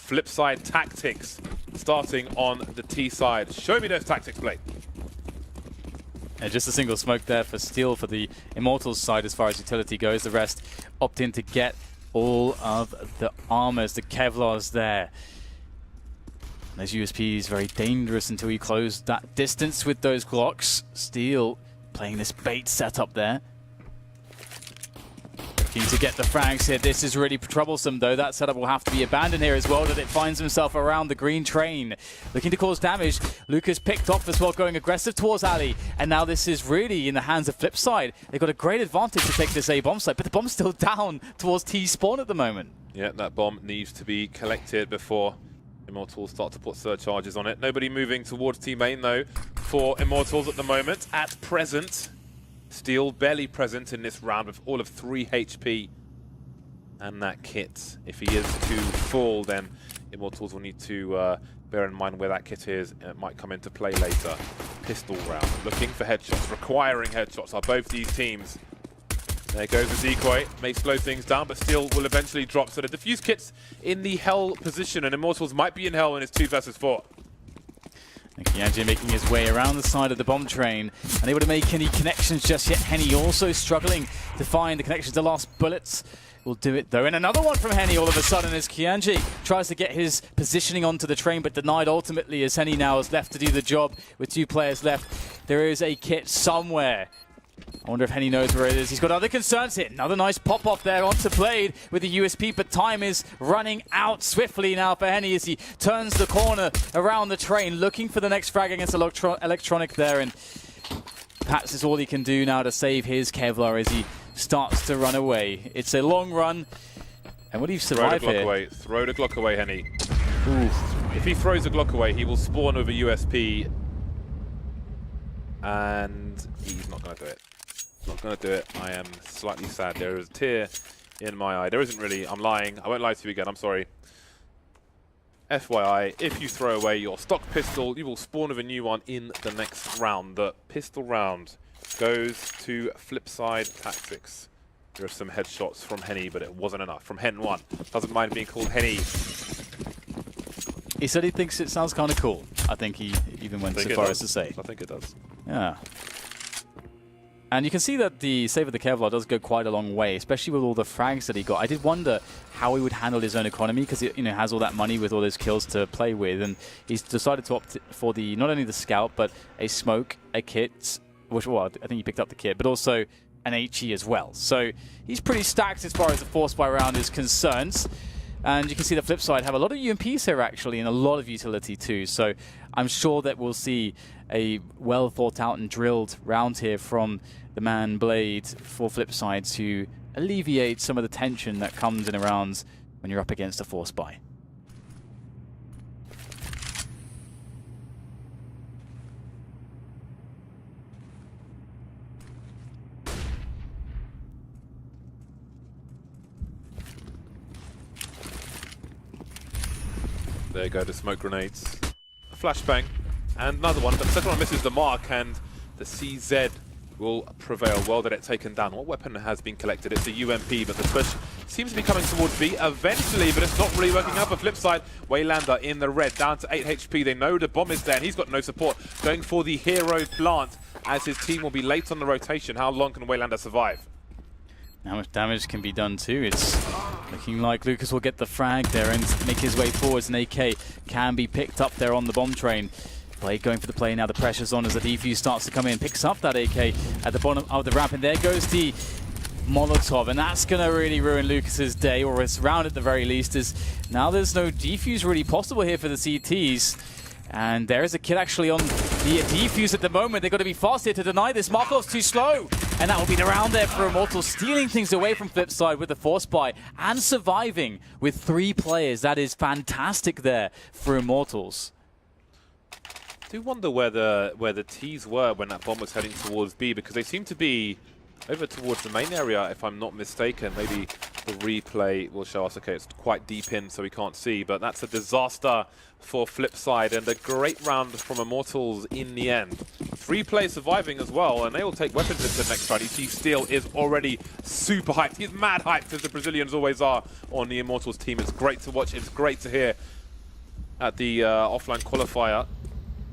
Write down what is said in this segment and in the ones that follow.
Flipside tactics starting on the T side. Show me those tactics, Blake. And just a single smoke there for Steel for the Immortals side as far as utility goes. The rest opt in to get all of the armors, the Kevlars there. Those USPs very dangerous until you close that distance with those Glocks. Steel playing this bait setup there. Looking to get the frags here. This is really troublesome though. That setup will have to be abandoned here as well, that it finds himself around the green train. Looking to cause damage. Lucas picked off as well, going aggressive towards Ali. And now this is really in the hands of Flipside. They've got a great advantage to take this A bomb site, but the bomb's still down towards T spawn at the moment. Yeah, that bomb needs to be collected before Immortals start to put surcharges on it. Nobody moving towards T main though for Immortals at the moment. At present, Steel barely present in this round with all of 3 HP. And that kit, if he is to fall, then Immortals will need to bear in mind where that kit is, and it might come into play later. Pistol round, looking for headshots, requiring headshots are both these teams. There goes the decoy, may slow things down, but Steel will eventually drop. So the defuse kit's in the hell position, and Immortals might be in hell when it's 2 versus 4. And csgo making his way around the side of the bomb train, unable to make any connections just yet. Henny also struggling to find the connections. The last bullets will do it though. And another one from Henny all of a sudden as csgo tries to get his positioning onto the train, but denied ultimately as Henny now is left to do the job with 2 players left. There is a kit somewhere. I wonder if Henny knows where it is. He's got other concerns here. Another nice pop-off there onto Blade with the USP, but time is running out swiftly now for Henny as he turns the corner around the train, looking for the next frag against Electronic there, and perhaps it's all he can do now to save his Kevlar as he starts to run away. It's a long run, and what do you survive here? Away. Throw the Glock away, Henny. Ooh. If he throws the Glock away, he will spawn with a USP, and he's not going to do it. Not going to do it. I am slightly sad. There is a tear in my eye. There isn't really. I'm lying. I won't lie to you again. I'm sorry. FYI, if you throw away your stock pistol, you will spawn with a new one in the next round. The pistol round goes to Flipside Tactics. There are some headshots from Henny, but it wasn't enough. From Hen1. Doesn't mind being called Henny. He said he thinks it sounds kind of cool. I think he even went so far as to say. I think it does. Yeah. And you can see that the save of the Kevlar does go quite a long way, especially with all the frags that he got. I did wonder how he would handle his own economy, because he has all that money with all those kills to play with, and he's decided to opt for the not only the scout, but a smoke, a kit, which, well, I think he picked up the kit, but also an HE as well. So he's pretty stacked as far as the force by round is concerned. And you can see the flip side have a lot of UMPs here actually, and a lot of utility too. So I'm sure that we'll see a well thought out and drilled round here from the man Blade for Flipside to alleviate some of the tension that comes in a round when you're up against a force buy. There you go, the smoke grenades. A flashbang, and another one, but the second one misses the mark, and the CZ will prevail. Well, that it taken down. What weapon has been collected? It's a UMP, but the push seems to be coming towards B eventually, but it's not really working out for Flipside. Waylander in the red, down to 8 HP. They know the bomb is there, and he's got no support. Going for the hero plant, as his team will be late on the rotation. How long can Waylander survive? How much damage can be done too? It's looking like Lucas will get the frag there and make his way forwards, and AK can be picked up there on the bomb train. Blade going for the play now, the pressure's on as the defuse starts to come in, picks up that AK at the bottom of the ramp, and there goes the Molotov, and that's going to really ruin Lucas's day, or his round at the very least, as now there's no defuse really possible here for the CTs. And there is a kill actually on the defuse at the moment. They've got to be fast here to deny this. Markov's too slow. And that will be the round there for Immortals, stealing things away from Flipside with the force buy and surviving with 3 players. That is fantastic there for Immortals. I do wonder where the T's were when that bomb was heading towards B, because they seem to be over towards the main area, if I'm not mistaken. Maybe the replay will show us, okay, it's quite deep in, so we can't see, but that's a disaster for Flipside, and a great round from Immortals in the end. 3 players surviving as well, and they will take weapons into the next round. You see Steel is already super hyped. He's mad hyped, as the Brazilians always are on the Immortals team. It's great to watch, it's great to hear. at the offline qualifier,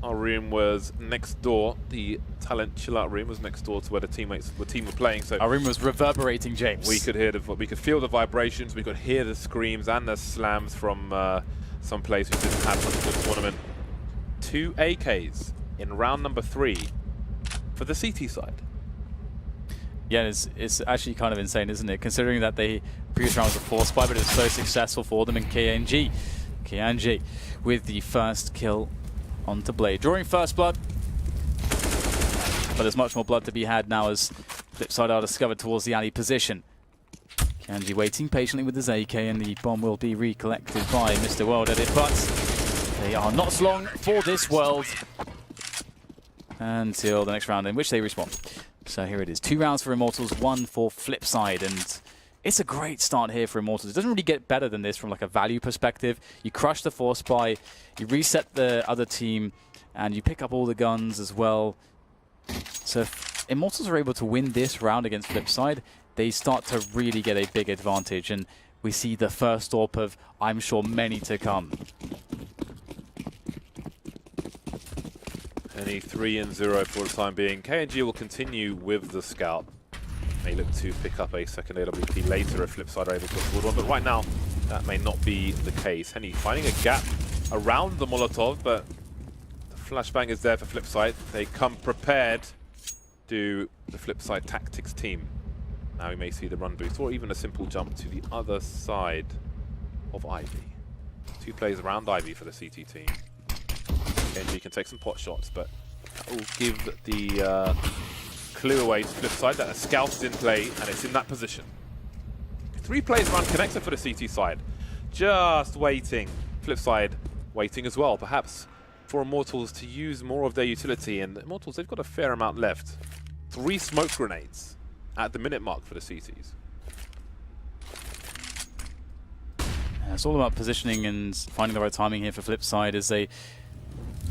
our room was next door. The talent chill out room was next door to where the team were playing. So our room was reverberating, James. We could hear we could feel the vibrations. We could hear the screams and the slams from some players who didn't have much of the tournament. 2 AKs in round number 3 for the CT side. Yeah, it's actually kind of insane, isn't it? Considering that the previous round was a 4 spy, but it was so successful for them in KNG. KNG with the first kill onto Blade, drawing first blood. But there's much more blood to be had now as Flipside are discovered towards the alley position. KNG waiting patiently with his AK, and the bomb will be recollected by Mr. World Edit, but they are not long for this world until the next round in which they respawn. So here it is, 2 rounds for Immortals, 1 for Flipside, and it's a great start here for Immortals. It doesn't really get better than this from like a value perspective. You crush the 4 spy, you reset the other team, and you pick up all the guns as well. So if Immortals are able to win this round against Flipside, they start to really get a big advantage, and we see the first AWP of, I'm sure, many to come. Any 3-0 for the time being. KNG will continue with the scout. May look to pick up a second AWP later if Flipside are able to afford one, but right now that may not be the case. Henny finding a gap around the Molotov, but the flashbang is there for Flipside. They come prepared to the Flipside tactics team. Now we may see the run boost or even a simple jump to the other side of Ivy. 2 plays around Ivy for the CT team. KNG can take some pot shots, but that will give the clue away to Flipside that a scout is in play and it's in that position. 3 plays around connector for the CT side. Just waiting. Flipside waiting as well, perhaps for Immortals to use more of their utility, and Immortals, they've got a fair amount left. 3 smoke grenades at the minute mark for the CTs. It's all about positioning and finding the right timing here for Flipside as they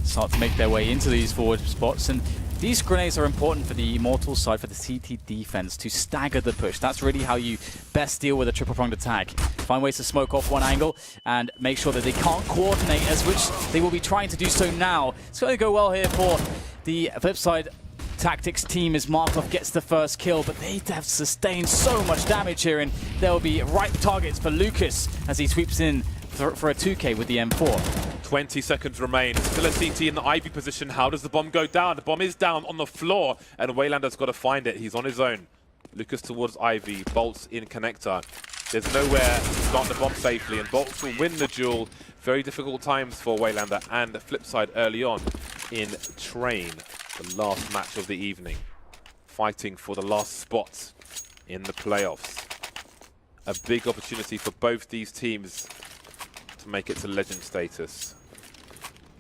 start to make their way into these forward spots. And these grenades are important for the Immortals side, for the CT defense, to stagger the push. That's really how you best deal with a triple-pronged attack. Find ways to smoke off one angle and make sure that they can't coordinate, as which they will be trying to do so now. It's going to go well here for the Flipside tactics team as Markov gets the first kill, but they have sustained so much damage here, and there will be ripe targets for Lucas as he sweeps in for a 2K with the M4. 20 seconds remain. Still a CT in the Ivy position. How does the bomb go down? The bomb is down on the floor, and Waylander's got to find it. He's on his own. Lucas towards Ivy. Bolts in connector. There's nowhere to start the bomb safely, and Bolts will win the duel. Very difficult times for Waylander and Flipside early on in Train, the last match of the evening. Fighting for the last spot in the playoffs. A big opportunity for both these teams to make it to legend status.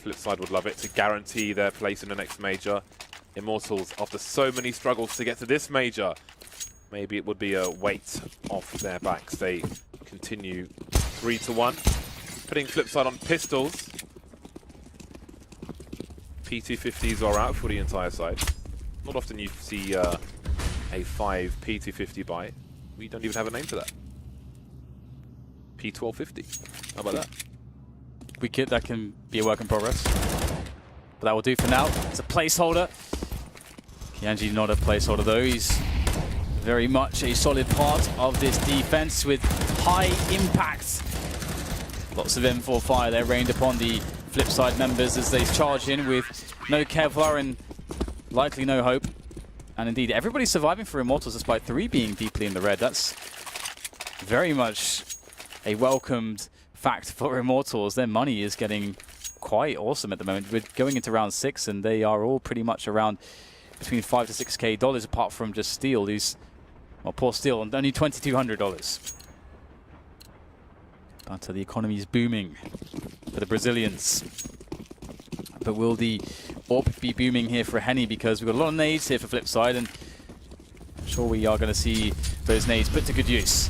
Flipside would love it to guarantee their place in the next major. Immortals, after so many struggles to get to this major, maybe it would be a weight off their backs. They continue 3-1, putting Flipside on pistols. P250s are out for the entire side. Not often you see a 5 P250 buy. We don't even have a name for that. P1250. How about that? That can be a work in progress. But that will do for now. It's a placeholder. KNG not a placeholder though. He's very much a solid part of this defense with high impact. Lots of M4 fire there rained upon the Flipside members as they charge in with no Kevlar and likely no hope. And indeed, everybody's surviving for Immortals despite 3 being deeply in the red. That's very much a welcomed fact for Immortals. Their money is getting quite awesome at the moment. We're going into round 6 and they are all pretty much around between $5 to $6K apart from just Steel. These, well, poor Steel, only $2,200. But the economy is booming for the Brazilians. But will the AWP be booming here for Henny, because we've got a lot of nades here for Flipside, and I'm sure we are going to see those nades put to good use.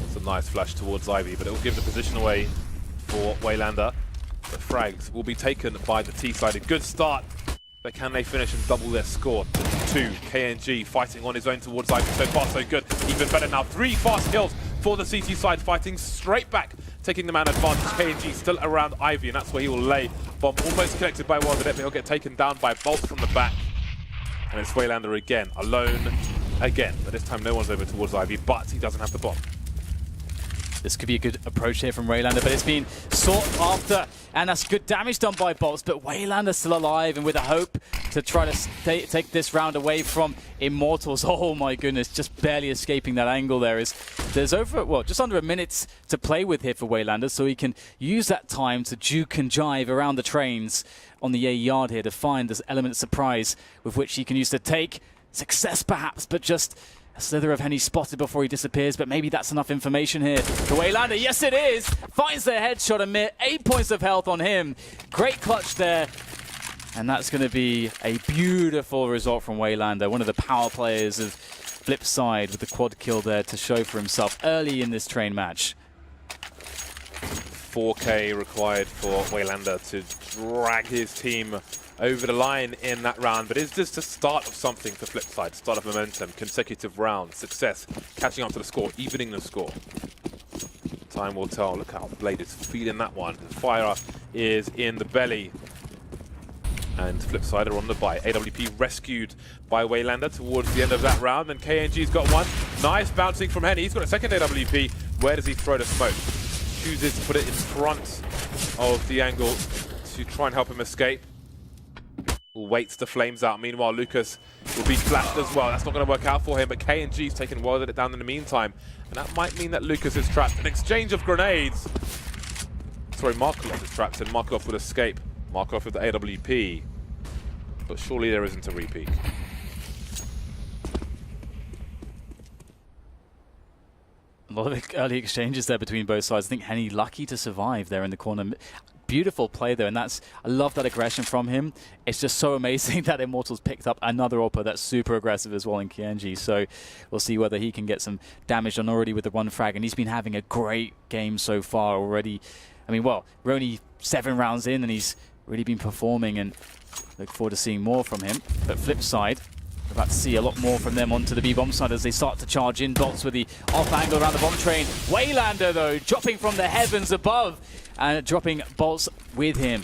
It's a nice flash towards Ivy, but it will give the position away for Waylander. The frags will be taken by the T side. A good start, but can they finish and double their score to 2? KNG fighting on his own towards Ivy. So far, so good. Even better now. 3 fast kills for the CT side, fighting straight back, taking the man advantage. KNG still around Ivy, and that's where he will lay. Bomb almost connected by one, but he'll get taken down by bolts from the back. And it's Waylander again, alone again. But this time no one's over towards Ivy, but he doesn't have the bomb. This could be a good approach here from Waylander, but it's been sought after, and that's good damage done by bolts, but Waylander's still alive, and with a hope to try to take this round away from Immortals. Oh my goodness, just barely escaping that angle there. There's just under a minute to play with here for Waylander, so he can use that time to juke and jive around the trains on the A yard here to find this element of surprise with which he can use to take success perhaps, but just a slither of Henny spotted before he disappears, but maybe that's enough information here to Waylander. Yes, it is! Finds the headshot, a mere 8 points of health on him. Great clutch there. And that's going to be a beautiful result from Waylander, one of the power players of Flipside with the quad kill there to show for himself early in this train match. 4K required for Waylander to drag his team over the line in that round, but it's just the start of something for Flipside, start of momentum, consecutive rounds, success, catching up to the score, evening the score. Time will tell. Look how Blade is feeling that one. The fire is in the belly. And Flipside are on the buy. AWP rescued by Waylander towards the end of that round, and KNG's got one. Nice bouncing from Henny. He's got a second AWP. Where does he throw the smoke? Chooses to put it in front of the angle to try and help him escape. Waits the flames out. Meanwhile, Lucas will be flashed as well. That's not going to work out for him, but KNG's taken well at it down in the meantime. And that might mean that Lucas is trapped. An exchange of grenades. Sorry, Markov is trapped, and Markov would escape. Markov with the AWP. But surely there isn't a repeat. A lot of early exchanges there between both sides. I think Henny lucky to survive there in the corner. Beautiful play though, and I love that aggression from him. It's just so amazing that Immortals picked up another Oppo that's super aggressive as well in KNG. So we'll see whether he can get some damage done already with the one frag, and he's been having a great game so far already. I mean, well, we're only 7 rounds in and he's really been performing, and look forward to seeing more from him. But Flipside, we're about to see a lot more from them onto the B-bomb side as they start to charge in. Bolts with the off angle around the bomb train. Waylander though, dropping from the heavens above and dropping bolts with him.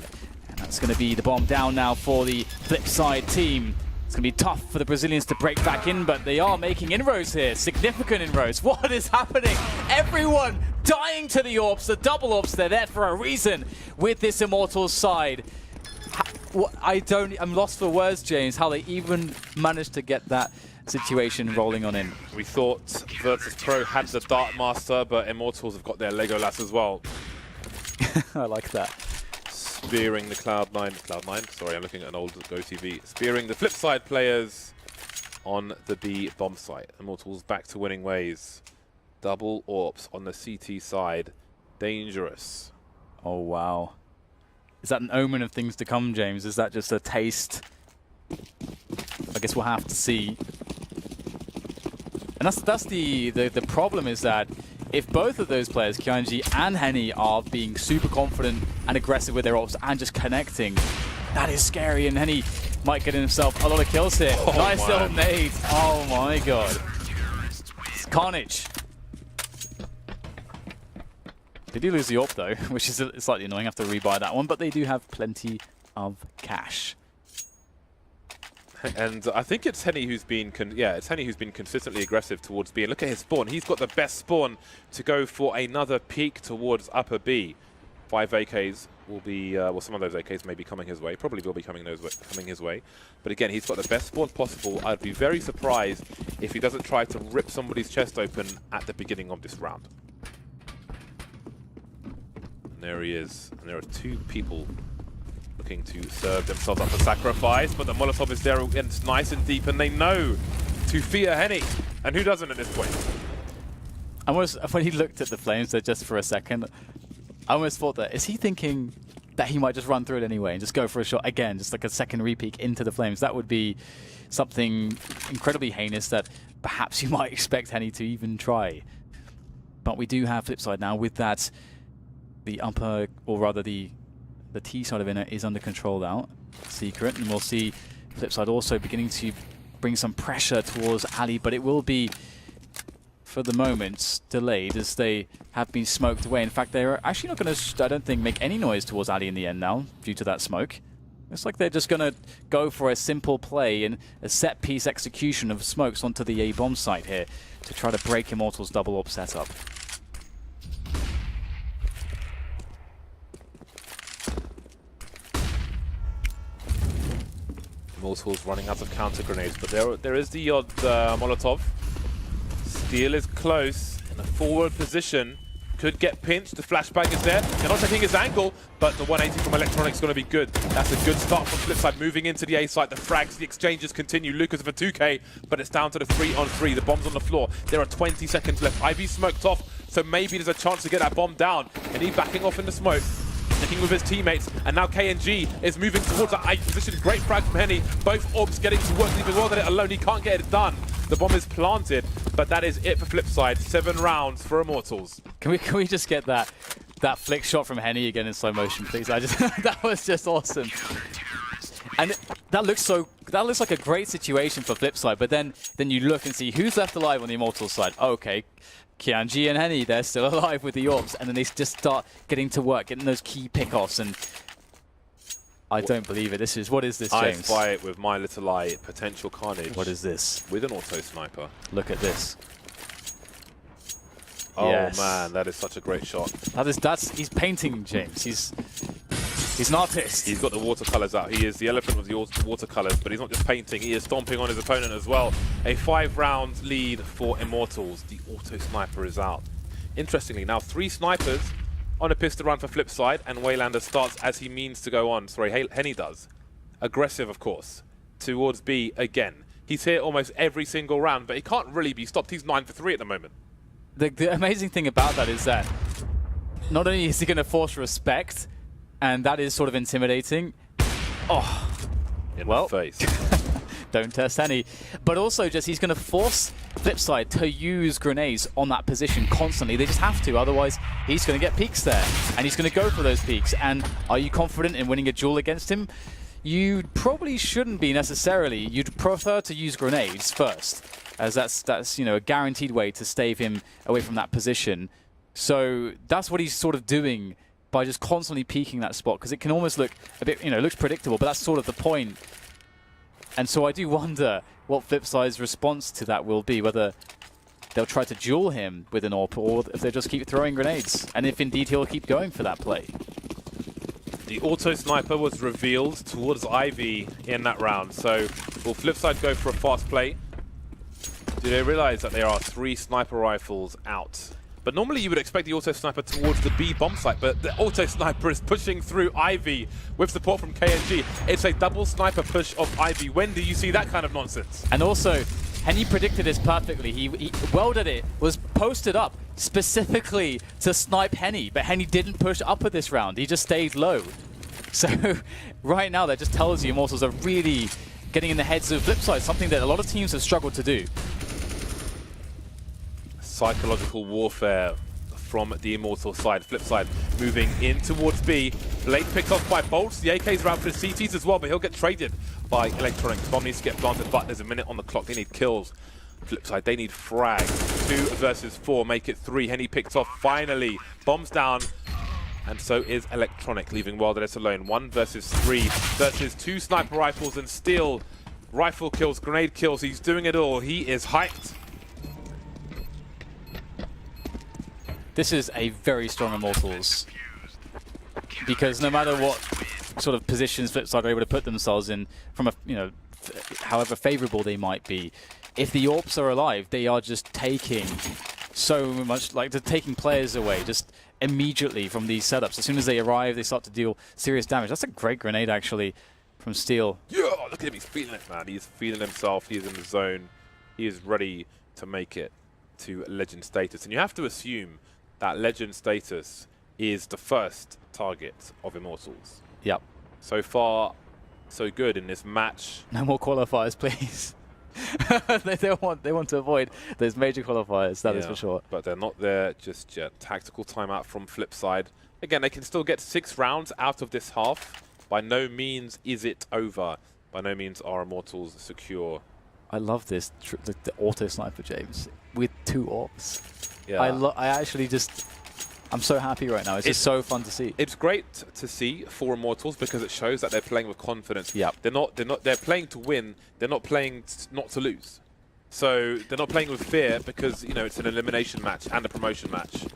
And that's going to be the bomb down now for the Flipside team. It's going to be tough for the Brazilians to break back in, but they are making inroads here, significant inroads. What is happening? Everyone dying to the AWPs, the double AWPs, they're there for a reason with this Immortals side. I'm lost for words, James, how they even managed to get that situation rolling on in. We thought Virtus Pro had the Dart Master, but Immortals have got their Legolas as well. I like that. Spearing the Cloud9, sorry, I'm looking at an old GoTV. Spearing the Flipside players on the B bomb site. Immortals back to winning ways. Double AWPs on the CT side. Dangerous. Oh, wow. Is that an omen of things to come, James? Is that just a taste? I guess we'll have to see. And that's the problem, is that if both of those players, KNG and Henny, are being super confident and aggressive with their AWPs and just connecting, that is scary, and Henny might get himself a lot of kills here. Oh, nice little nade. Oh my god. It's carnage. They do lose the AWP though, which is slightly annoying. I have to rebuy that one, but they do have plenty of cash. And I think it's Henny who's been consistently aggressive towards B. And look at his spawn. He's got the best spawn to go for another peek towards upper B. 5 AKs will be, well, some of those AKs may be coming his way. Probably will be coming his way. But again, he's got the best spawn possible. I'd be very surprised if he doesn't try to rip somebody's chest open at the beginning of this round. And there he is. And there are 2 people looking to serve themselves up for sacrifice, but the Molotov is there and it's nice and deep, and they know to fear Henny. And who doesn't at this point? When he looked at the flames there just for a second, I almost thought that, is he thinking that he might just run through it anyway and just go for a shot again, just like a second repeat into the flames? That would be something incredibly heinous that perhaps you might expect Henny to even try. But we do have Flipside now with that, the upper, or rather the T side of it is under control now. Secret, and we'll see Flipside also beginning to bring some pressure towards Ali, but it will be for the moment, delayed as they have been smoked away. In fact, they're actually not going to, I don't think, make any noise towards Ali in the end now due to that smoke. Looks like they're just going to go for a simple play and a set-piece execution of smokes onto the A-bomb site here to try to break Immortals' double AWP setup. Immortals running out of counter grenades, but there is the odd Molotov. Steel is close in a forward position. Could get pinched. The flashbang is there. They're not taking his angle, but the 180 from Electronic is going to be good. That's a good start from Flipside. Moving into the A site. The frags, the exchanges continue. Lucas for 2K, but it's down to the 3-on-3. The bomb's on the floor. There are 20 seconds left. Ivy smoked off, so maybe there's a chance to get that bomb down. And he backing off in the smoke. Sticking with his teammates, and now KNG is moving towards that A position. Great frag from Henny. Both orbs getting to work, even well that it alone. He can't get it done. The bomb is planted, but that is it for Flipside. 7 rounds for Immortals. Can we just get that flick shot from Henny again in slow motion, please? That was just awesome. And that looks like a great situation for Flipside, but then you look and see who's left alive on the Immortals side. Okay. Kianji and Henny, they're still alive with the orbs, and then they just start getting to work, getting those key pickoffs, and I don't believe it. What is this, James? I spy it with my little eye, potential carnage. What is this? With an auto sniper. Look at this. Oh yes. Man, that is such a great shot. He's painting, James. He's an artist. He's got the watercolors out. He is the elephant with the watercolors, but he's not just painting, he is stomping on his opponent as well. A 5-round lead for Immortals. The auto sniper is out. Interestingly, now 3 snipers on a pistol run for Flipside, and Waylander starts as he means to go on. Sorry, Henny does. Aggressive, of course, towards B again. He's here almost every single round, but he can't really be stopped. He's 9 for 3 at the moment. The amazing thing about that is that not only is he going to force respect, and that is sort of intimidating. Oh, in the face. Don't test Henny. But also just he's going to force Flipside to use grenades on that position constantly. They just have to, otherwise he's going to get peeks there. And he's going to go for those peeks. And are you confident in winning a duel against him? You probably shouldn't be necessarily. You'd prefer to use grenades first, as that's you know, a guaranteed way to stave him away from that position. So that's what he's sort of doing by just constantly peeking that spot, because it can almost look a bit, you know, looks predictable, but that's sort of the point. And so I do wonder what Flipside's response to that will be, whether they'll try to duel him with an AWP, or if they just keep throwing grenades, and if indeed he'll keep going for that play. The auto sniper was revealed towards Ivy in that round, so will Flipside go for a fast play? Do they realize that there are 3 sniper rifles out? But normally you would expect the auto sniper towards the B bomb site, but the auto sniper is pushing through Ivy with support from KNG. It's a double sniper push of Ivy. When do you see that kind of nonsense? And also, Henny predicted this perfectly. He welded it, was posted up specifically to snipe Henny, but Henny didn't push up at this round. He just stayed low. So right now that just tells you Immortals are really getting in the heads of Flipside, something that a lot of teams have struggled to do. Psychological warfare from the Immortal side. Flipside moving in towards B. Blade picked off by Bolts. The AK's around for the CTs as well, but he'll get traded by Electronic. Bomb needs to get planted, but there's a minute on the clock. They need kills. Flipside, they need frags. 2 versus 4, make it 3. Henny picked off finally. Bombs down, and so is Electronic, leaving Wilderness alone. 1 versus 3 versus 2 sniper rifles, and still rifle kills, grenade kills. He's doing it all. He is hyped. This is a very strong Immortals, because no matter what sort of positions Flipside are able to put themselves in, from a, you know, however favorable they might be, if the AWPs are alive, they are just taking so much, like they're taking players away just immediately from these setups. As soon as they arrive, they start to deal serious damage. That's a great grenade actually from Steel. Yeah, look at him, he's feeling it, man. He's feeling himself, he is in the zone. He is ready to make it to legend status. And you have to assume that legend status is the first target of Immortals. Yep. So far, so good in this match. No more qualifiers, please. they want to avoid those major qualifiers, that is for sure. But they're not there just yet. Tactical timeout from Flipside. Again, they can still get 6 rounds out of this half. By no means is it over. By no means are Immortals secure. I love this, the auto sniper, James, with 2 ops. Yeah. I actually just, I'm so happy right now. It's just so fun to see. It's great to see for Immortals because it shows that they're playing with confidence. Yeah. They're playing to win. They're not playing not to lose. So they're not playing with fear because, you know, it's an elimination match and a promotion match.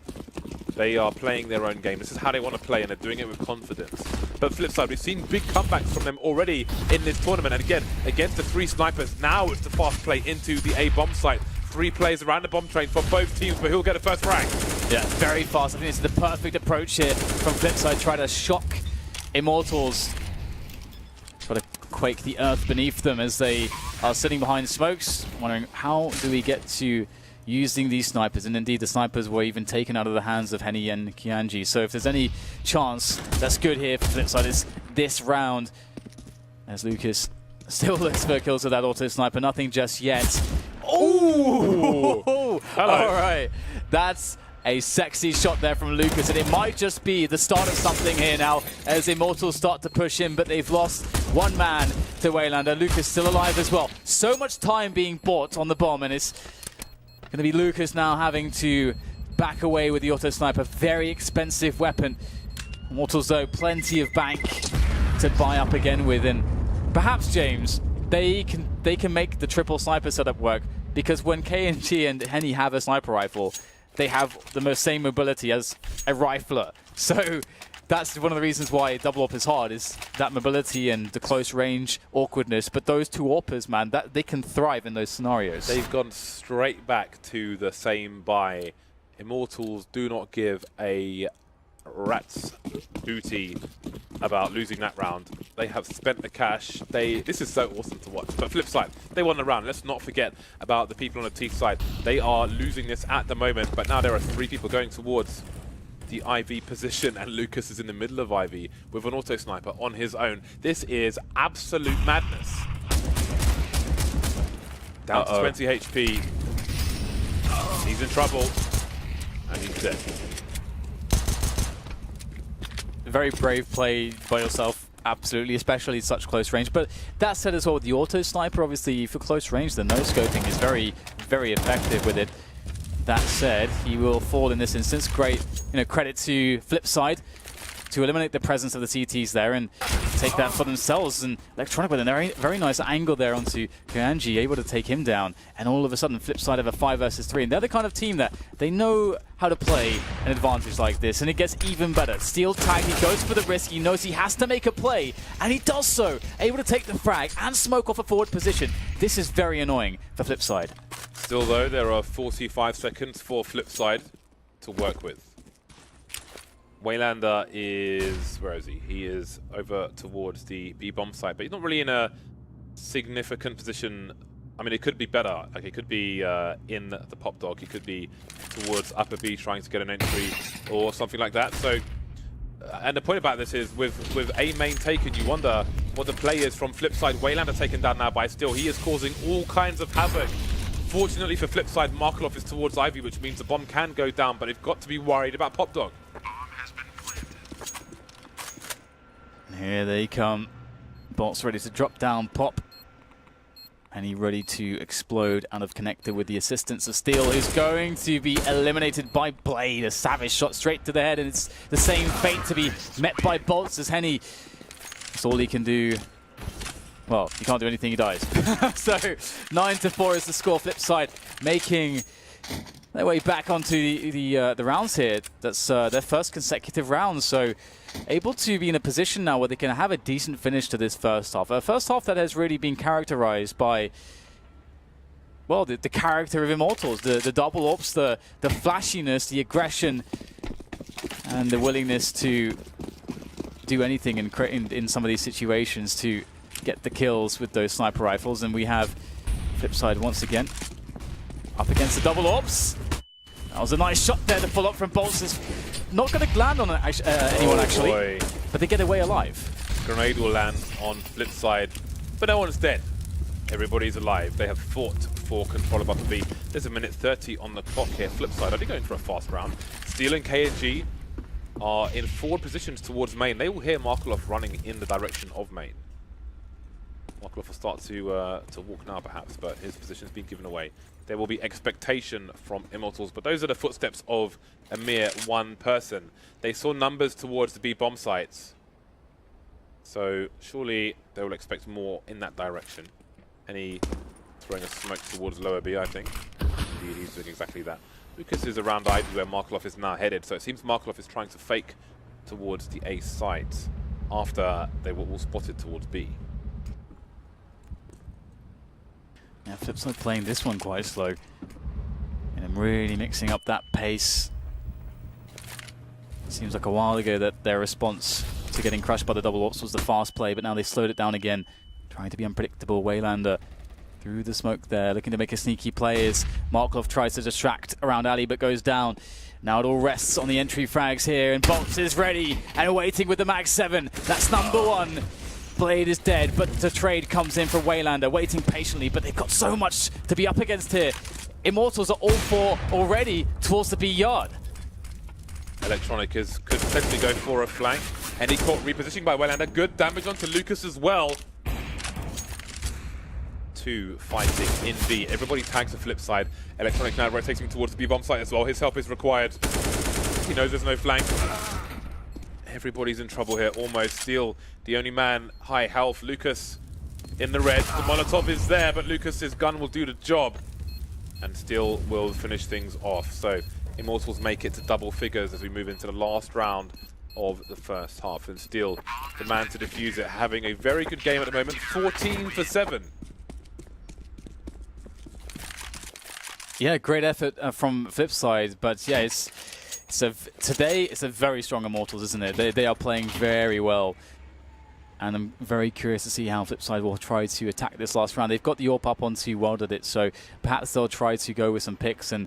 They are playing their own game. This is how they want to play, and they're doing it with confidence. But flip side, we've seen big comebacks from them already in this tournament. And again, against the 3 snipers, now it's the fast play into the A bomb site. 3 players around the bomb train for both teams, but who'll get the first frag? Yeah, very fast. I think it's the perfect approach here from Flipside. Try to shock Immortals. Try to quake the earth beneath them as they are sitting behind smokes, wondering how do we get to using these snipers. And indeed, the snipers were even taken out of the hands of Henny and Kianji. So if there's any chance, that's good here for Flipside is this round. As Lucas still looks for kills with that auto sniper. Nothing just yet. Oh! All right. That's a sexy shot there from Lucas, and it might just be the start of something here now as Immortals start to push in, but they've lost 1 man to Waylander. Lucas still alive as well. So much time being bought on the bomb, and it's going to be Lucas now having to back away with the auto sniper. Very expensive weapon. Immortals, though, plenty of bank to buy up again with, and perhaps, James, they can make the triple sniper setup work, because when KNG and Henny have a sniper rifle, they have the same mobility as a rifler. So that's one of the reasons why double AWP is hard, is that mobility and the close range awkwardness. But those 2 AWPers, man, that they can thrive in those scenarios. They've gone straight back to the same buy. Immortals do not give a rat's booty about losing that round. They have spent the cash. This is so awesome to watch. But flip side, they won the round. Let's not forget about the people on the T side. They are losing this at the moment, but now there are 3 people going towards the IV position, and Lucas is in the middle of IV with an auto sniper on his own. This is absolute madness. Down to 20 HP. He's in trouble, and he's dead. Very brave play by yourself, absolutely, especially such close range. But that said as well, with the auto sniper, obviously for close range, the no-scoping is very, very effective with it. That said, he will fall in this instance. Great, credit to Flipside to eliminate the presence of the CTs there and take that for themselves. And Electronic with a very nice angle there onto Kianji, able to take him down. And all of a sudden, Flipside have a 5 versus 3. And they're the kind of team that they know how to play an advantage like this. And it gets even better. Steel tag, he goes for the risk. He knows he has to make a play. And he does so. Able to take the frag and smoke off a forward position. This is very annoying for Flipside. Still though, there are 45 seconds for Flipside to work with. Waylander is, where is he? He is over towards the B bomb site, but he's not really in a significant position. I mean, it could be better. Like, it could be in the pop dog. He could be towards upper B trying to get an entry or something like that. So, and the point about this is with A main taken, you wonder what the play is from Flipside. Waylander taken down now by Steel. He is causing all kinds of havoc. Fortunately for Flipside, Markelov is towards Ivy, which means the bomb can go down, but they've got to be worried about pop dog. Here they come. Bolt's ready to drop down Pop. And he ready to explode out of connector with the assistance of Steel, who's going to be eliminated by Blade. A savage shot straight to the head, and it's the same fate to be met by Bolts as Henny. That's all he can do. Well, he can't do anything, he dies. So 9-4 is the score. Flipside making their way back onto the rounds here. That's their first consecutive round, so able to be in a position now where they can have a decent finish to this first half. A first half that has really been characterized by, well, the character of Immortals, the double ops, the flashiness, the aggression, and the willingness to do anything in some of these situations to get the kills with those sniper rifles. And we have Flipside once again up against the double ops. That was a nice shot there to follow up from Bolts. It's not going to land on anyone, actually, but they get away alive. Grenade will land on Flipside, but no one's dead. Everybody's alive. They have fought for control of upper B. There's a minute 30 on the clock here. Flipside, are they going for a fast round? Steel and KNG are in forward positions towards main. They will hear Markelov running in the direction of main. Markov will start to walk now, perhaps, but his position's been given away. There will be expectation from Immortals, but those are the footsteps of a mere one person. They saw numbers towards the B bomb sites, so surely they will expect more in that direction. Any throwing a smoke towards lower B, I think. Indeed, he's doing exactly that. Lucas is around Ivy where Markov is now headed, so it seems Markov is trying to fake towards the A site after they were all spotted towards B. Yeah, Flipside playing this one quite slow. And I'm really mixing up that pace. Seems like a while ago that their response to getting crushed by the double ops was the fast play, but now they slowed it down again. Trying to be unpredictable. Waylander through the smoke there, looking to make a sneaky play as Markov tries to distract around Ali, but goes down. Now it all rests on the entry frags here, and Bolts is ready and waiting with the Mag 7. That's number one. Blade is dead, but the trade comes in for Waylander, waiting patiently, but they've got so much to be up against here. Immortals are all four already towards the B yard. Electronic could potentially go for a flank, and he caught repositioning by Waylander. Good damage onto Lucas as well. Two fighting in B. Everybody tags the flip side. Electronic now rotating towards the B bomb site as well. His help is required. He knows there's no flank. Everybody's in trouble here, almost. Steel, the only man, high health. Lucas in the red. The Molotov is there, but Lucas's gun will do the job. And Steel will finish things off. So Immortals make it to double figures as we move into the last round of the first half. And Steel, the man to defuse it, having a very good game at the moment. 14 for 7. Yeah, great effort from Flipside, but yeah, today it's a very strong Immortals, isn't it? They are playing very well, and I'm very curious to see how Flipside will try to attack this last round. They've got the AWP up onto Welded It, so perhaps they'll try to go with some picks. And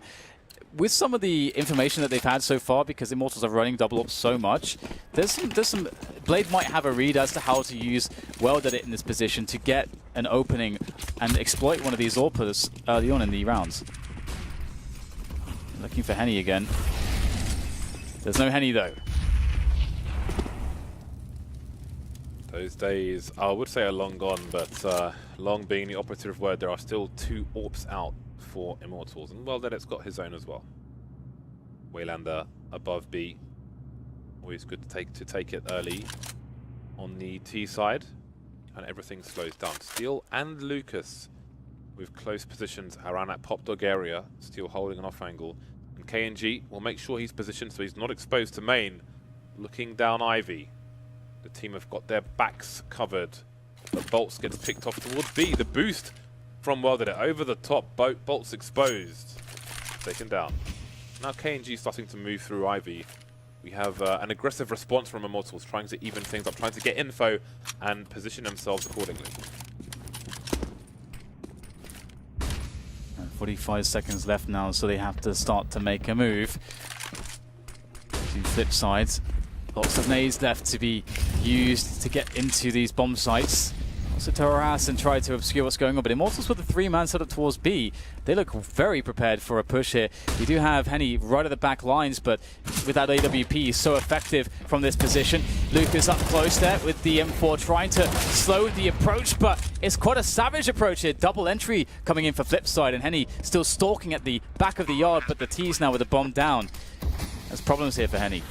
with some of the information that they've had so far, because Immortals are running double ups so much, there's some Blade might have a read as to how to use Welded It in this position to get an opening and exploit one of these AWPers early on in the rounds. Looking for Henny again. There's no Henny though. Those days, I would say, are long gone, but long being the operative word, there are still 2 AWPs out for Immortals. And well, then it's got his own as well. Waylander above B. Always good to take it early on the T side. And everything slows down. Steel and Lucas with close positions around that pop dog area, Steel holding an off angle. And KNG will make sure he's positioned so he's not exposed to main. Looking down Ivy. The team have got their backs covered. But Bolts gets picked off towards B. The boost from Welded It over the top. Bolts exposed. Taken down. Now KNG starting to move through Ivy. We have an aggressive response from Immortals, trying to even things up, trying to get info and position themselves accordingly. 45 seconds left now, so they have to start to make a move. Two flip sides. Lots of nades left to be used to get into these bomb sites. Also to harass and try to obscure what's going on, but Immortals with a 3-man setup towards B. They look very prepared for a push here. We do have Henny right at the back lines, but with that AWP, he's so effective from this position. Lucas up close there with the M4 trying to slow the approach, but it's quite a savage approach here. Double entry coming in for Flipside, and Henny still stalking at the back of the yard, but the T's now with the bomb down. There's problems here for Henny.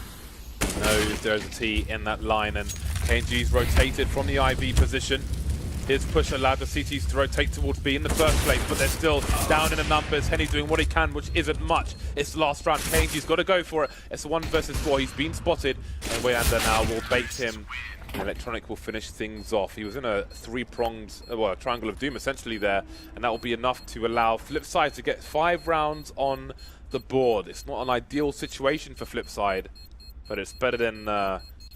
He knows there's a T in that line, and KNG's rotated from the IV position. His push allowed the CTs to rotate towards B in the first place, but they're still down in the numbers. Henny's doing what he can, which isn't much. It's the last round. KNG's got to go for it. It's 1 versus 4. He's been spotted, and Waylander now will bait him. And Electronic will finish things off. He was in a 3-pronged, well, a triangle of doom essentially there, and that will be enough to allow Flipside to get 5 rounds on the board. It's not an ideal situation for Flipside, but it's better than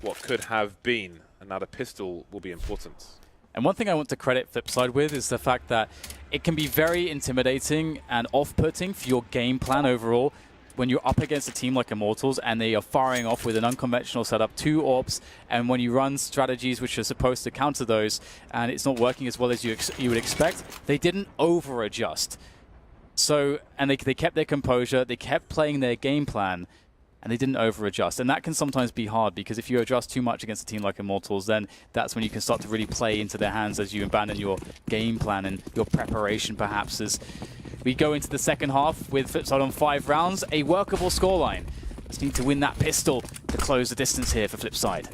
what could have been. And now the pistol will be important. And one thing I want to credit Flipside with is the fact that it can be very intimidating and off-putting for your game plan overall when you're up against a team like Immortals and they are firing off with an unconventional setup, 2 AWPs, and when you run strategies which are supposed to counter those and it's not working as well as you would expect, they didn't over-adjust. So, and they kept their composure, they kept playing their game plan, and they didn't over-adjust. And that can sometimes be hard, because if you adjust too much against a team like Immortals, then that's when you can start to really play into their hands as you abandon your game plan and your preparation, perhaps, as we go into the second half with Flipside on 5 rounds. A workable scoreline. Just need to win that pistol to close the distance here for Flipside.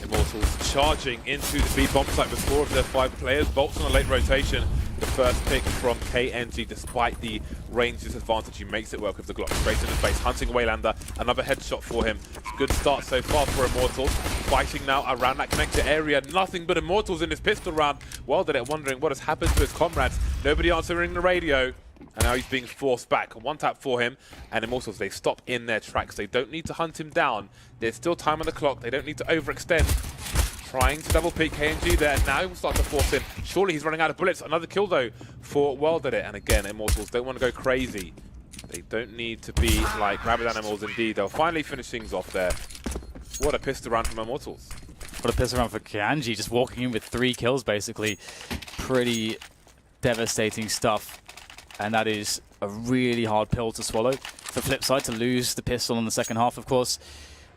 Immortals charging into the B bomb site with 4 of their 5 players. Bolts on a late rotation. The first pick from KNG, despite the range disadvantage, he makes it work with the Glock straight in the face, hunting Waylander. Another headshot for him. Good start so far for Immortals. Fighting now around that connector area. Nothing but Immortals in his pistol round. Well, they're wondering what has happened to his comrades. Nobody answering the radio. And now he's being forced back. 1 tap for him. And Immortals, they stop in their tracks. They don't need to hunt him down. There's still time on the clock. They don't need to overextend. Trying to double peek KNG there. Now he will start to force him. Surely he's running out of bullets. Another kill, though, for World at it. And again, Immortals don't want to go crazy. They don't need to be like rabid animals, indeed. They'll finally finish things off there. What a pistol round from Immortals. What a pistol round for KNG, just walking in with 3 kills, basically. Pretty devastating stuff. And that is a really hard pill to swallow for Flipside, to lose the pistol in the second half, of course.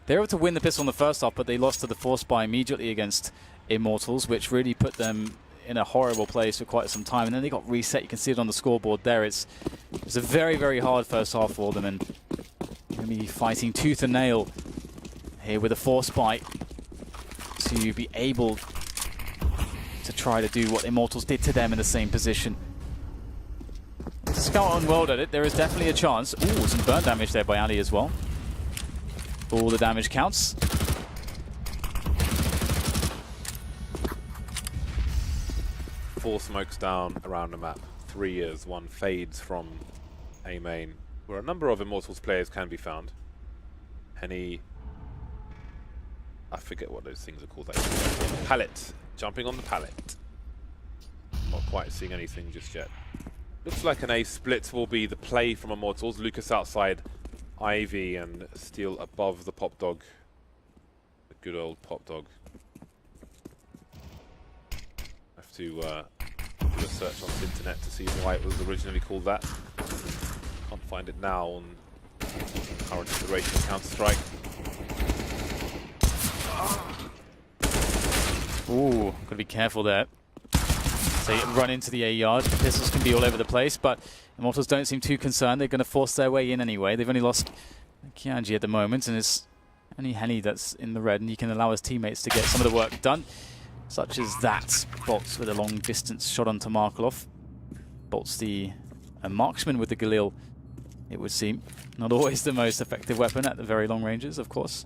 They were able to win the pistol in the first half, but they lost to the force buy immediately against Immortals, which really put them in a horrible place for quite some time. And then they got reset. You can see it on the scoreboard there. It's a very, very hard first half for them, and going to be fighting tooth and nail here with a force buy to be able to try to do what Immortals did to them in the same position. To scout on World at it, there is definitely a chance. Ooh, some burn damage there by Ali as well. All the damage counts. 4 smokes down around the map. 3 years, 1 fades from A main, where a number of Immortals players can be found. Henny, I forget what those things are called. Pallet, jumping on the pallet. Not quite seeing anything just yet. Looks like an A split will be the play from Immortals. Lucas outside, Ivy and Steel above the Pop Dog. The good old Pop Dog. Have to do a search on the internet to see why it was originally called that. Can't find it now on current iteration of Counter-Strike. Ooh, gotta be careful there. So you run into the A yard. Pistols can be all over the place, but Immortals don't seem too concerned. They're going to force their way in anyway. They've only lost KNG at the moment, and it's only Henny that's in the red, and he can allow his teammates to get some of the work done, such as that. Bolts with a long distance shot onto Markelov. Bolts a marksman with the Galil, it would seem. Not always the most effective weapon at the very long ranges, of course.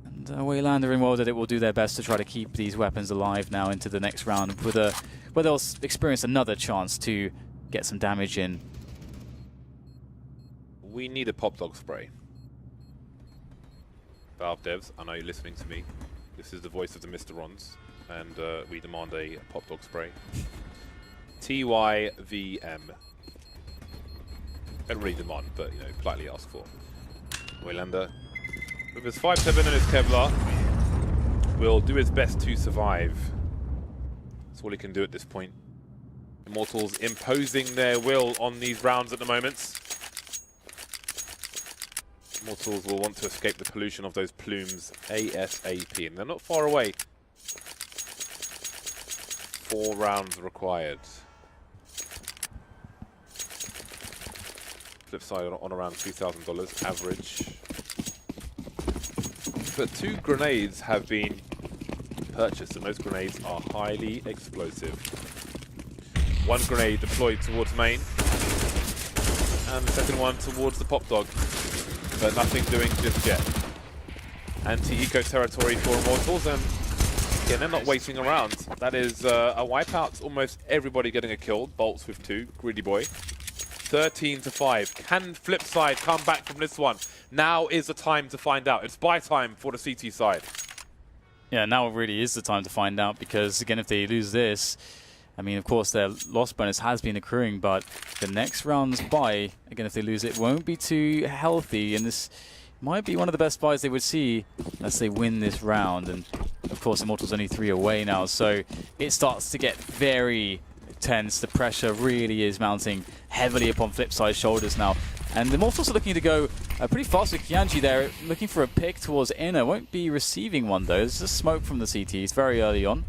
And Waylander and World at it will do their best to try to keep these weapons alive now into the next round, with where they'll experience another chance to get some damage in. We need a Pop Dog spray. Valve devs, I know you're listening to me. This is the voice of the Mr. Rons, and we demand a Pop Dog spray. TYVM. Don't really demand, but you know, politely ask for. Waylander, with his 5-7 and his Kevlar, will do his best to survive. That's all he can do at this point. Immortals imposing their will on these rounds at the moment. Immortals will want to escape the pollution of those plumes ASAP, and they're not far away. 4 rounds required. Flipside on around $2,000 average. But 2 grenades have been purchased, and those grenades are highly explosive. 1 grenade deployed towards main, and the second one towards the Pop Dog, but nothing doing just yet. Anti-eco territory for Immortals, and again, they're not waiting around. That is a wipeout, almost everybody getting a kill. Bolts with 2, greedy boy. 13-5. Can Flipside come back from this one? Now is the time to find out. It's buy time for the CT side. Yeah, now really is the time to find out, because again, if they lose this, I mean, of course, their loss bonus has been accruing, but the next round's buy, again, if they lose it, won't be too healthy, and this might be one of the best buys they would see unless they win this round. And of course, Immortals only 3 away now, so it starts to get very tense. The pressure really is mounting heavily upon Flipside's shoulders now, and the Immortals are looking to go Pretty fast with Kianji there, looking for a pick towards inner. Won't be receiving one though. There's just smoke from the CTs very early on.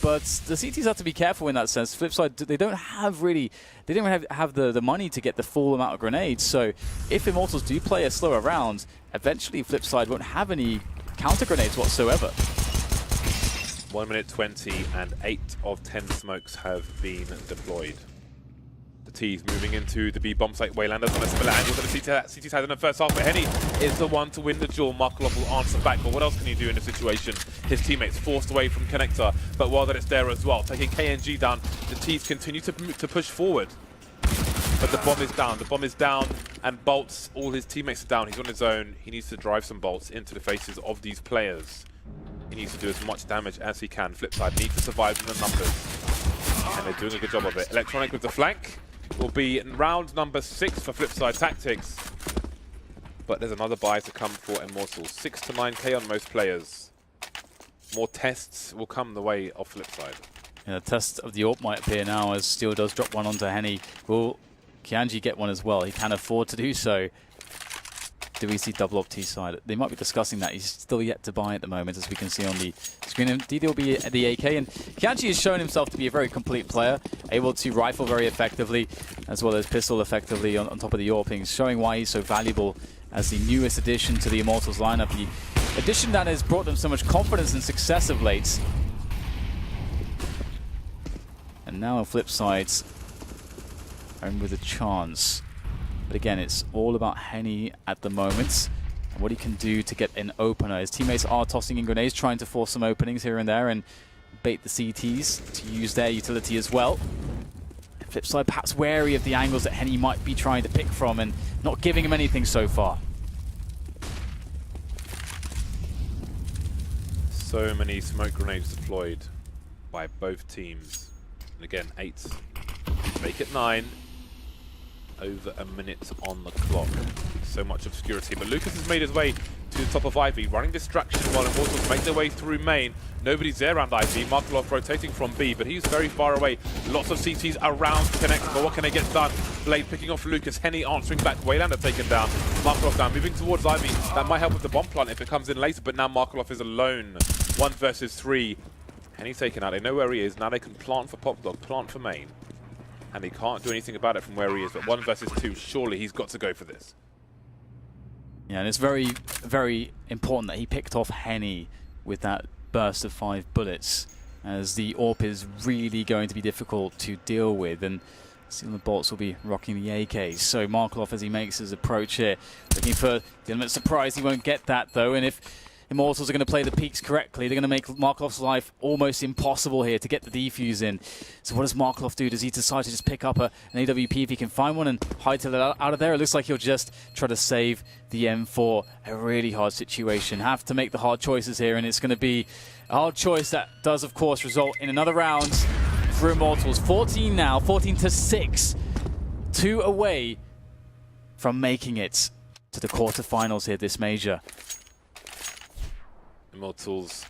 But the CTs have to be careful in that sense. Flipside, they don't have the money to get the full amount of grenades. So if Immortals do play a slower round, eventually Flipside won't have any counter grenades whatsoever. 1 minute 20 and 8 of 10 smokes have been deployed. The T's moving into the B bomb site. Waylanders on a similar angle to the CT side in the first half, but Henny is the one to win the duel. Markelov will answer back, but what else can he do in this situation? His teammates forced away from Connector, but while that it's there as well, taking KNG down, the T's continue to push forward. But the bomb is down. The bomb is down, and Bolts, all his teammates are down. He's on his own. He needs to drive some bolts into the faces of these players. He needs to do as much damage as he can. Flipside need to survive in the numbers, and they're doing a good job of it. Electronic with the flank will be in round number 6 for Flipside Tactics. But there's another buy to come for Immortals. 6 to 9k on most players. More tests will come the way of Flipside. Yeah, the test of the AWP might appear now as Steel does drop one onto Henny. Will Kianji get one as well? He can afford to do so. Do we see double op T side? They might be discussing that. He's still yet to buy at the moment, as we can see on the screen. Indeed, he'll be at the AK. And Kianji has shown himself to be a very complete player, able to rifle very effectively, as well as pistol effectively on top of the AWPing, showing why he's so valuable as the newest addition to the Immortals lineup. The addition that has brought them so much confidence and success of late. And now on Flipside's and with a chance. But again, it's all about Henny at the moment and what he can do to get an opener. His teammates are tossing in grenades, trying to force some openings here and there and bait the CTs to use their utility as well. And Flipside perhaps wary of the angles that Henny might be trying to pick from and not giving him anything so far. So many smoke grenades deployed by both teams. And again, 8. Make it 9. Over a minute on the clock. So much obscurity. But Lucas has made his way to the top of Ivy, running distraction while Immortals make their way through main. Nobody's there around Ivy. Markelov rotating from B, but he's very far away. Lots of CTs around Connect, but what can they get done? Blade picking off Lucas. Henny answering back. Waylander taken down. Markelov down, moving towards Ivy. That might help with the bomb plant if it comes in later, but now Markelov is alone. 1 versus 3. Henny's taken out. They know where he is. Now they can plant for Popdog, plant for main. And he can't do anything about it from where he is, but 1 versus 2, surely he's got to go for this. Yeah, and it's very, very important that he picked off Henny with that burst of 5 bullets, as the AWP is really going to be difficult to deal with, and Steel and the Bolts will be rocking the AKs. So Markelov, as he makes his approach here, looking for the element of surprise. He won't get that, though, and if Immortals are going to play the peaks correctly, they're going to make Markelov's life almost impossible here to get the defuse in. So what does Markelov do? Does he decide to just pick up an AWP if he can find one and hide it out of there? It looks like he'll just try to save the M4. A really hard situation. Have to make the hard choices here, and it's going to be a hard choice that does, of course, result in another round for Immortals. 14 now, 14 to 6. 2 away from making it to the quarterfinals here, this major. Immortals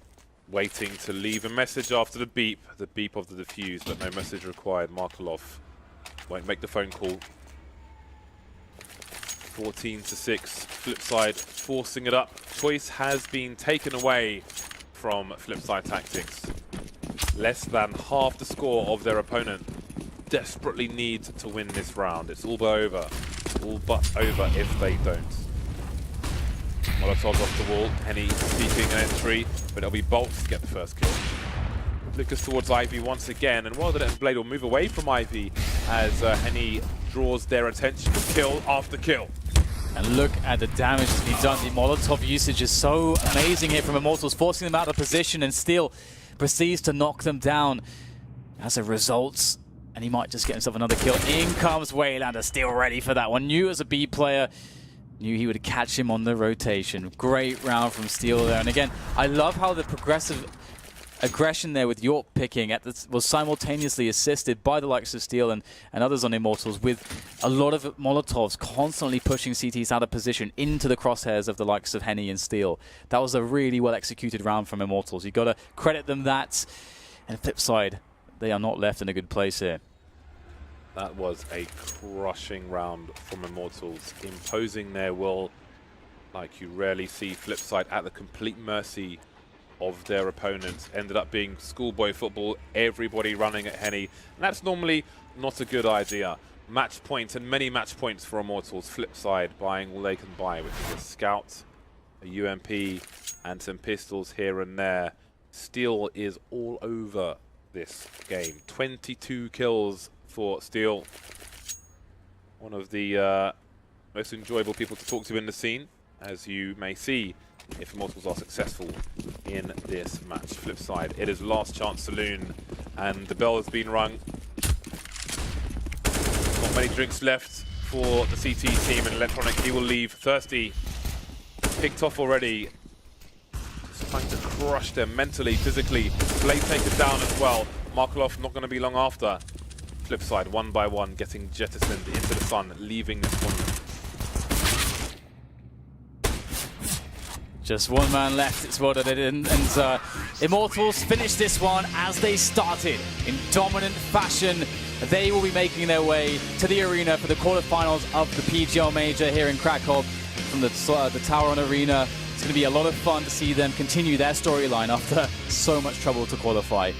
waiting to leave a message after the beep of the defuse, but no message required. Markelov won't make the phone call. 14 to 6, Flipside forcing it up. Choice has been taken away from Flipside Tactics. Less than half the score of their opponent. Desperately need to win this round. It's all but over. All but over if they don't. Molotov's off the wall. Henny seeking an entry, but it'll be Bolts to get the first kill. Lucas towards Ivy once again, and Wilder and Blade will move away from Ivy as Henny draws their attention to kill after kill. And look at the damage that's been done. The Molotov usage is so amazing here from Immortals, forcing them out of position, and Steel proceeds to knock them down as a result. And he might just get himself another kill. In comes Waylander, still ready for that one. Knew as a B player, knew he would catch him on the rotation. Great round from Steel there. And again, I love how the progressive aggression there with York picking was simultaneously assisted by the likes of Steel and others on Immortals, with a lot of Molotovs constantly pushing CTs out of position into the crosshairs of the likes of Henny and Steel. That was a really well executed round from Immortals. You've got to credit them that. And Flipside, they are not left in a good place here. That was a crushing round from Immortals, imposing their will like you rarely see Flipside at the complete mercy of their opponents. Ended up being schoolboy football, everybody running at Henny. And that's normally not a good idea. Match points, and many match points for Immortals. Flipside buying all they can buy, which is a scout, a UMP, and some pistols here and there. Steel is all over this game. 22 kills for Steel. One of the most enjoyable people to talk to in the scene, as you may see if Immortals are successful in this match. Flipside, it is last chance saloon, and the bell has been rung. Not many drinks left for the CT team, and Electronic, he will leave thirsty. Picked off already. Just trying to crush them mentally, physically. Blade taken down as well. Markelov not going to be long after. Flipside, one by one, getting jettisoned into the sun, leaving this one. Just one man left, it's what it is, and Immortals finished this one as they started. In dominant fashion, they will be making their way to the arena for the quarterfinals of the PGL Major here in Krakow from the Tower on Arena. It's going to be a lot of fun to see them continue their storyline after so much trouble to qualify.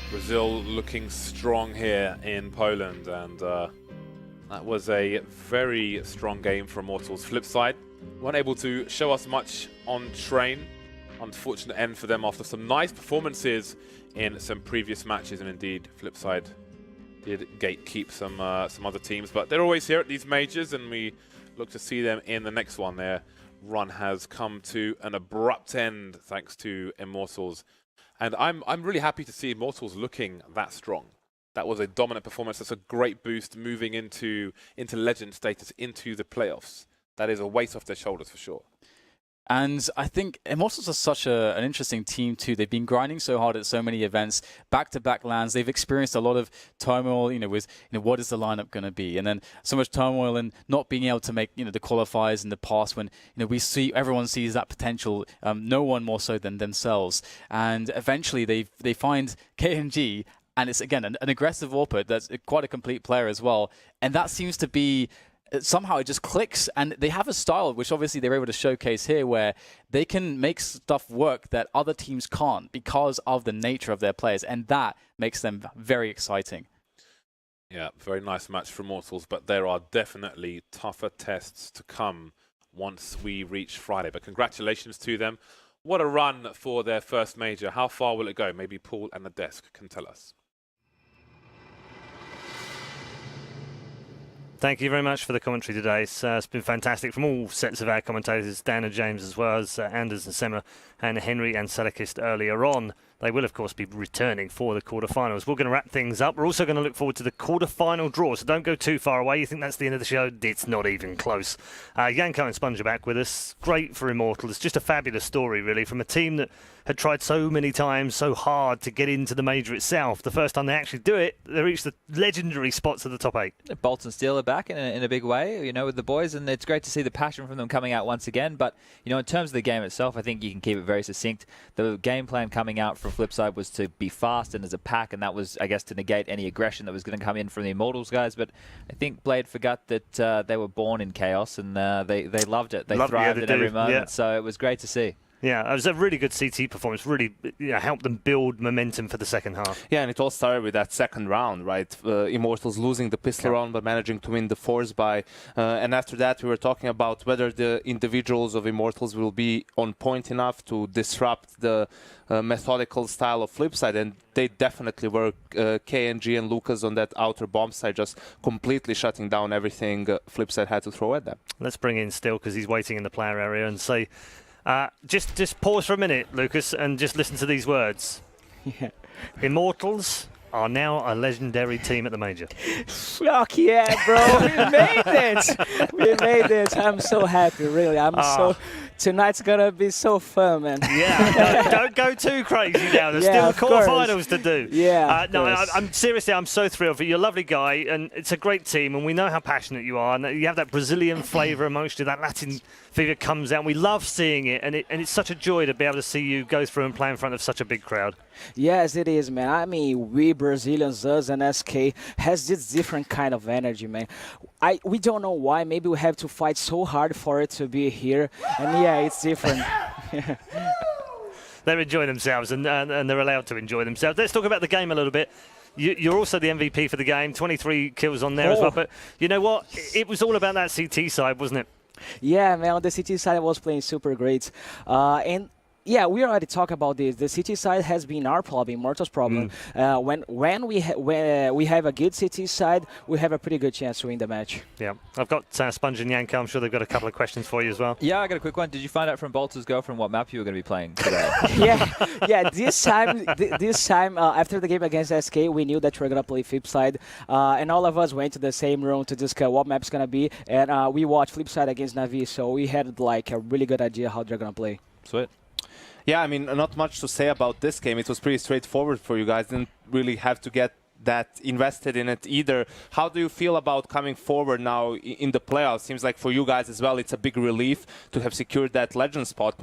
Brazil looking strong here in Poland, and that was a very strong game for Immortals. Flipside weren't able to show us much on train. Unfortunate end for them after some nice performances in some previous matches, and indeed Flipside did gatekeep some other teams, but they're always here at these majors, and we look to see them in the next one. Their run has come to an abrupt end thanks to Immortals, and I'm really happy to see Immortals looking that strong. That was a dominant performance. That's a great boost moving into legend status, into the playoffs. That is a weight off their shoulders for sure. And I think Immortals are such an interesting team too. They've been grinding so hard at so many events, back-to-back lands. They've experienced a lot of turmoil, with what is the lineup going to be, and then so much turmoil and not being able to make the qualifiers in the past when we see everyone sees that potential. No one more so than themselves, and eventually they find KNG. And it's again an aggressive AWPer that's quite a complete player as well, and that seems to be. Somehow it just clicks, and they have a style which obviously they're able to showcase here where they can make stuff work that other teams can't because of the nature of their players, and that makes them very exciting. Yeah, very nice match for Immortals, but there are definitely tougher tests to come once we reach Friday. But congratulations to them. What a run for their first major. How far will it go? Maybe Paul and the desk can tell us. Thank you very much for the commentary today. It's been fantastic from all sets of our commentators, Dan and James, as well as Anders and Sema and Henry and Sadakist earlier on. They will, of course, be returning for the quarterfinals. We're going to wrap things up. We're also going to look forward to the quarterfinal draw, so don't go too far away. You think that's the end of the show? It's not even close. Yanko and Sponge are back with us. Great for Immortals. Just a fabulous story, really, from a team that had tried so many times, so hard to get into the major itself. The first time they actually do it, they reach the legendary spots of the top 8. Bolts and Steel are back in a big way, with the boys, and it's great to see the passion from them coming out once again. But, in terms of the game itself, I think you can keep it very succinct. The game plan coming out from Flipside was to be fast and as a pack, and that was, I guess, to negate any aggression that was going to come in from the Immortals guys. But I think Blade forgot that they were born in chaos, and they loved it. They thrived at every moment, so it was great to see. Yeah, it was a really good CT performance, really helped them build momentum for the second half. Yeah, and it all started with that second round, right? Immortals losing the pistol round, but managing to win the force buy. And after that, we were talking about whether the individuals of Immortals will be on point enough to disrupt the methodical style of Flipside, and they definitely were. KNG and Lucas on that outer bomb side just completely shutting down everything Flipside had to throw at them. Let's bring in Still, because he's waiting in the player area, and say... Just pause for a minute, Lucas, and just listen to these words. Yeah. Immortals are now a legendary team at the major. Fuck yeah, bro. We made it. We made it. I'm so happy, really. Tonight's going to be so fun, man. Yeah, don't go too crazy now. There's still quarterfinals to do. Yeah. I'm seriously, I'm so thrilled for you. You're a lovely guy, and it's a great team, and we know how passionate you are, and you have that Brazilian flavour amongst you, that Latin fever comes out, and we love seeing it, and it's such a joy to be able to see you go through and play in front of such a big crowd. Yes, it is, man. I mean, we Brazilians, us and SK, has this different kind of energy, man. We don't know why. Maybe we have to fight so hard for it to be here. And yeah, it's different. They're enjoying themselves, and they're allowed to enjoy themselves. Let's talk about the game a little bit. You're also the MVP for the game, 23 kills on there as well. But you know what? It was all about that CT side, wasn't it? Yeah, man, on the CT side, I was playing super great. And yeah, we already talked about this. The CT side has been our problem, Immortals' problem. When we have a good CT side, we have a pretty good chance to win the match. Yeah, I've got Sponge and Yanko. I'm sure they've got a couple of questions for you as well. Yeah, I got a quick one. Did you find out from Bolter's girlfriend what map you were going to be playing today? yeah. This time, after the game against SK, we knew that we were gonna play Flipside, and all of us went to the same room to discuss what map's gonna be, and we watched Flipside against Na'Vi, so we had like a really good idea how they're gonna play. Sweet. Yeah, I mean, not much to say about this game. It was pretty straightforward for you guys. Didn't really have to get that invested in it either. How do you feel about coming forward now in the playoffs? Seems like for you guys as well, it's a big relief to have secured that legend spot.